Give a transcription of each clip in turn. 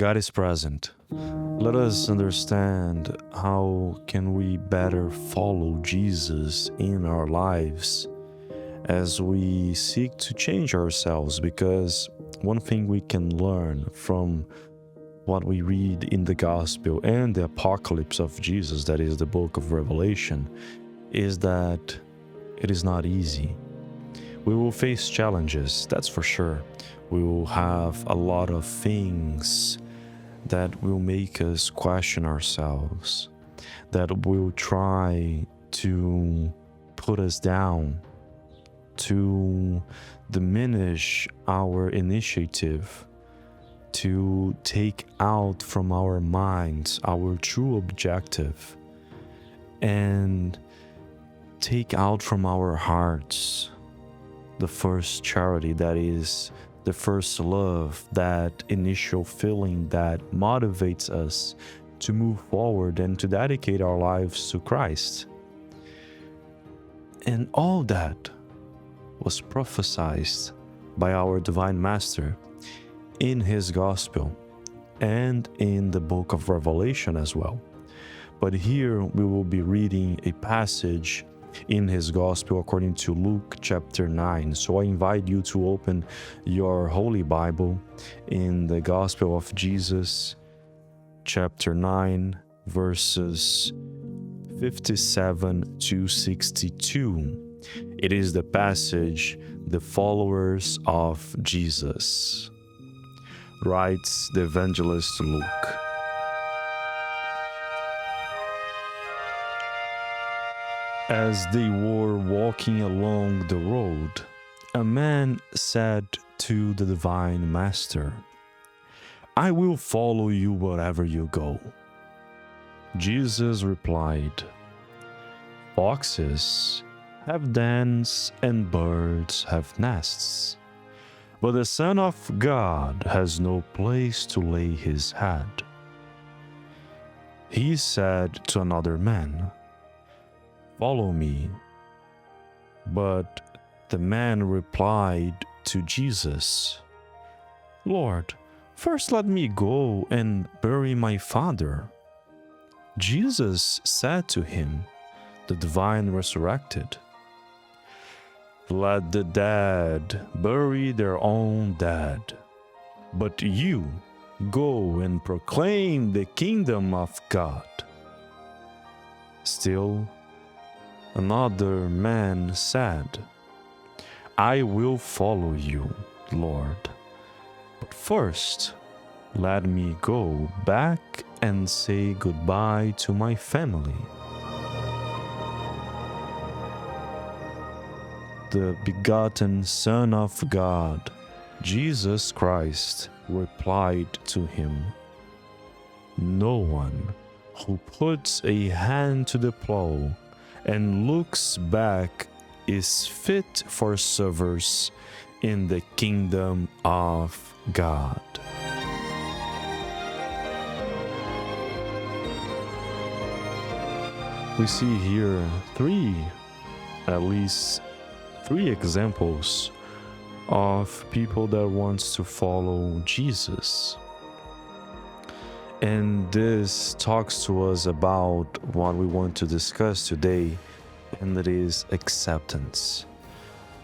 God is present. Let us understand how can we better follow Jesus in our lives as we seek to change ourselves, because one thing we can learn from what we read in the Gospel and the Apocalypse of Jesus, that is the book of Revelation, is that it is not easy. We will face challenges, that's for sure. We will have a lot of things that will make us question ourselves, that will try to put us down, to diminish our initiative, to take out from our minds our true objective, and take out from our hearts the first charity, that is the first love, that initial feeling that motivates us to move forward and to dedicate our lives to Christ. And all that was prophesied by our Divine Master in his Gospel and in the book of Revelation as well. But here we will be reading a passage in his Gospel according to Luke chapter 9. So I invite you to open your Holy Bible in the Gospel of Jesus chapter 9 verses 57 to 62. It is the passage the followers of Jesus, writes the evangelist Luke. As they were walking along the road, a man said to the Divine Master, "I will follow you wherever you go." Jesus replied, "Foxes have dens and birds have nests, but the Son of God has no place to lay his head." He said to another man, "Follow me." But the man replied to Jesus, "Lord, first let me go and bury my father." Jesus said to him, the Divine Resurrected, "Let the dead bury their own dead, but you go and proclaim the kingdom of God." Still, another man said, "I will follow you, Lord, but first let me go back and say goodbye to my family." The begotten Son of God, Jesus Christ, replied to him, "No one who puts a hand to the plow and looks back is fit for service in the kingdom of God." We see here at least three examples of people that wants to follow Jesus. And this talks to us about what we want to discuss today, and that is acceptance.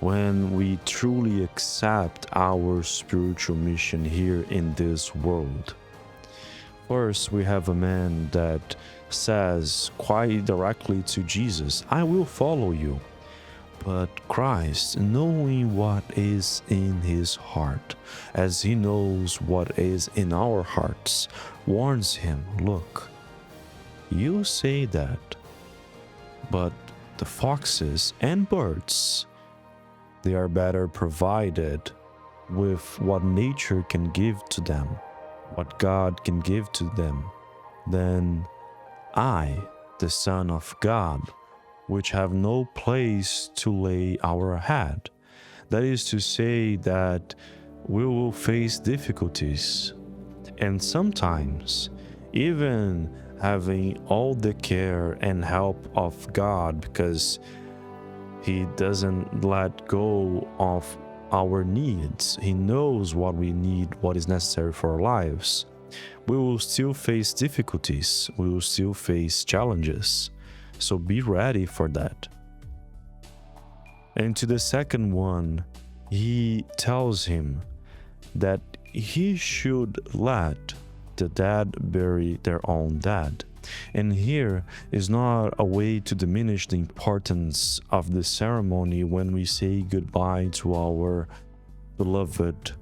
When we truly accept our spiritual mission here in this world. First, we have a man that says quite directly to Jesus, "I will follow you." But Christ, knowing what is in his heart, as he knows what is in our hearts, warns him, "Look, you say that, but the foxes and birds, they are better provided with what nature can give to them, what God can give to them, than I, the Son of God, which have no place to lay our head." That is to say that we will face difficulties, and sometimes even having all the care and help of God, because he doesn't let go of our needs. He knows what we need, what is necessary for our lives. We will still face difficulties, we will still face challenges. So be ready for that. And to the second one, he tells him that he should let the dead bury their own dead. And here is not a way to diminish the importance of the ceremony when we say goodbye to our beloved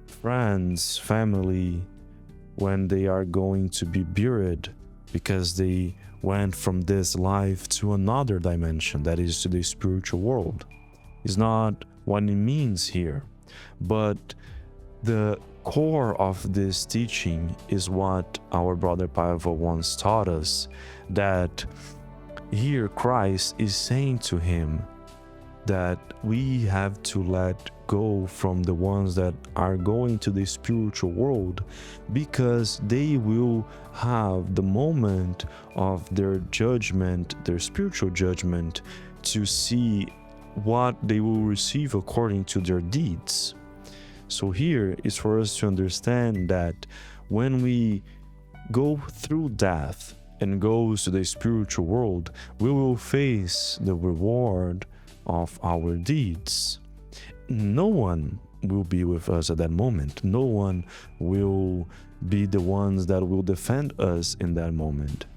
friends, family, when they are going to be buried because they went from this life to another dimension, that is to the spiritual world. It's not what it means here, but the core of this teaching is what our brother Paiva once taught us, that here Christ is saying to him that we have to let go from the ones that are going to the spiritual world, because they will have the moment of their judgment, their spiritual judgment, to see what they will receive according to their deeds. So here is for us to understand that when we go through death and go to the spiritual world, we will face the reward of our deeds. No one will be with us at that moment. No one will be the ones that will defend us in that moment.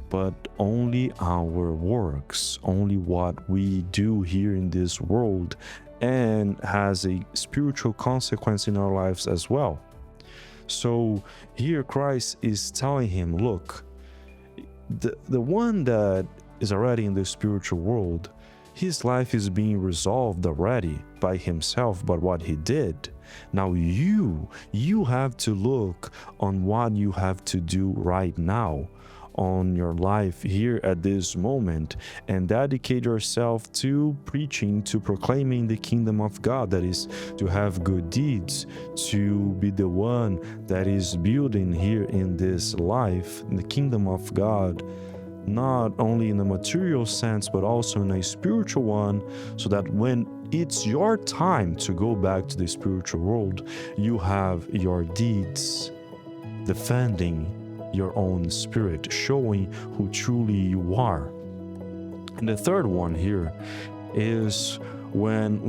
But only our works, only what we do here in this world, and has a spiritual consequence in our lives as well. So here Christ is telling him, look, the one that is already in the spiritual world, his life is being resolved already by himself, by what he did. Now you have to look on what you have to do right now on your life here at this moment, and dedicate yourself to preaching, to proclaiming the kingdom of God, that is to have good deeds, to be the one that is building here in this life the kingdom of God, not only in a material sense but also in a spiritual one, so that when it's your time to go back to the spiritual world, you have your deeds defending your own spirit, showing who truly you are. And the third one here is when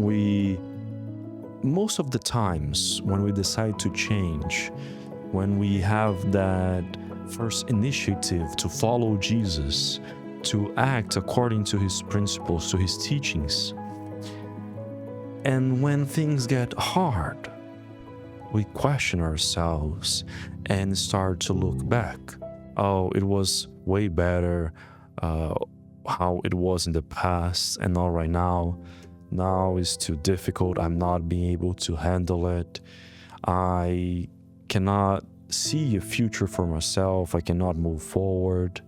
most of the times when we decide to change, when we have that first initiative to follow Jesus, to act according to his principles, to his teachings, and when things get hard, we question ourselves and start to look back. Oh, it was way better how it was in the past, and not right now. Now it's too difficult. I'm not being able to handle it. I cannot see a future for myself. I cannot move forward.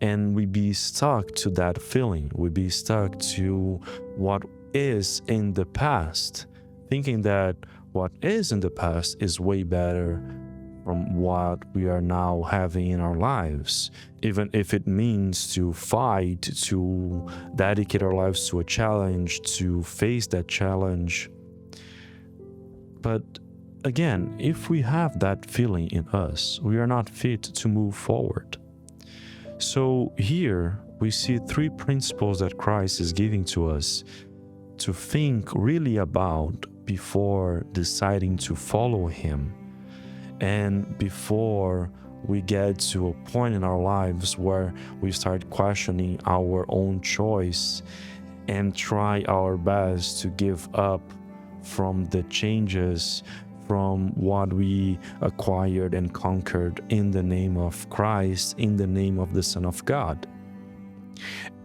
And we be stuck to that feeling. We be stuck to what is in the past, thinking that what is in the past is way better from what we are now having in our lives, even if it means to fight, to dedicate our lives to a challenge, to face that challenge. But again, if we have that feeling in us, we are not fit to move forward. So here we see three principles that Christ is giving to us to think really about before deciding to follow him, and before we get to a point in our lives where we start questioning our own choice and try our best to give up from the changes, from what we acquired and conquered in the name of Christ, in the name of the Son of God.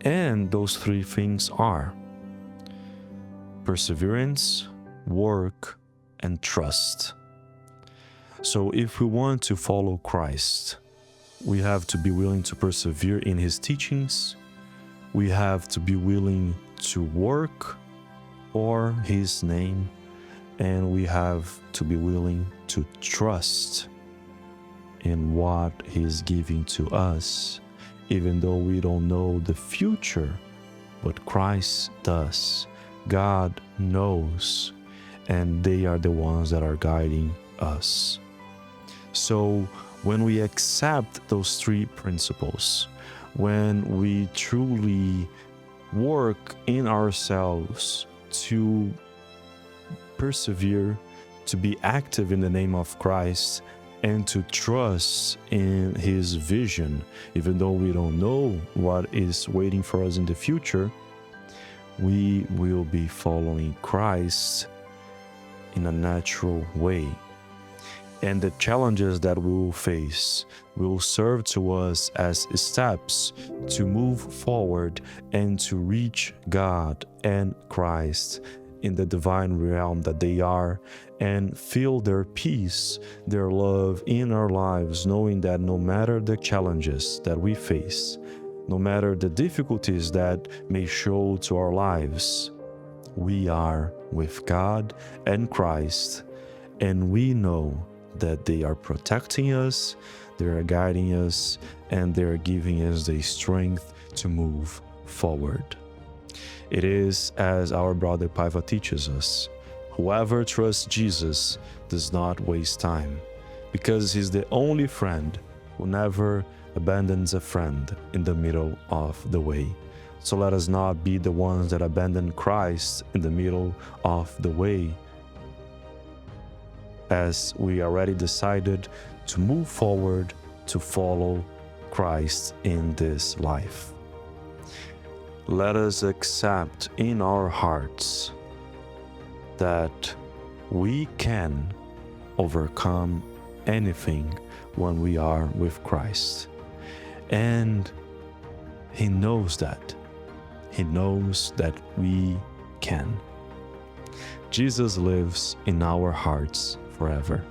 And those three things are perseverance, work, and trust. So if we want to follow Christ, we have to be willing to persevere in his teachings. We have to be willing to work for his name, and we have to be willing to trust in what he is giving to us, even though we don't know the future, but Christ does. God knows, and they are the ones that are guiding us. So when we accept those three principles, when we truly work in ourselves to persevere, to be active in the name of Christ, and to trust in His vision, even though we don't know what is waiting for us in the future, we will be following Christ in a natural way. And the challenges that we will face will serve to us as steps to move forward and to reach God and Christ in the divine realm that they are, and feel their peace, their love in our lives, knowing that no matter the challenges that we face, no matter the difficulties that may show to our lives, we are with God and Christ, and we know that they are protecting us, they are guiding us, and they are giving us the strength to move forward. It is as our brother Paiva teaches us, whoever trusts Jesus does not waste time, because He's the only friend who never abandons a friend in the middle of the way. So let us not be the ones that abandon Christ in the middle of the way, as we already decided to move forward to follow Christ in this life. Let us accept in our hearts that we can overcome anything when we are with Christ. And He knows that. He knows that we can. Jesus lives in our hearts forever.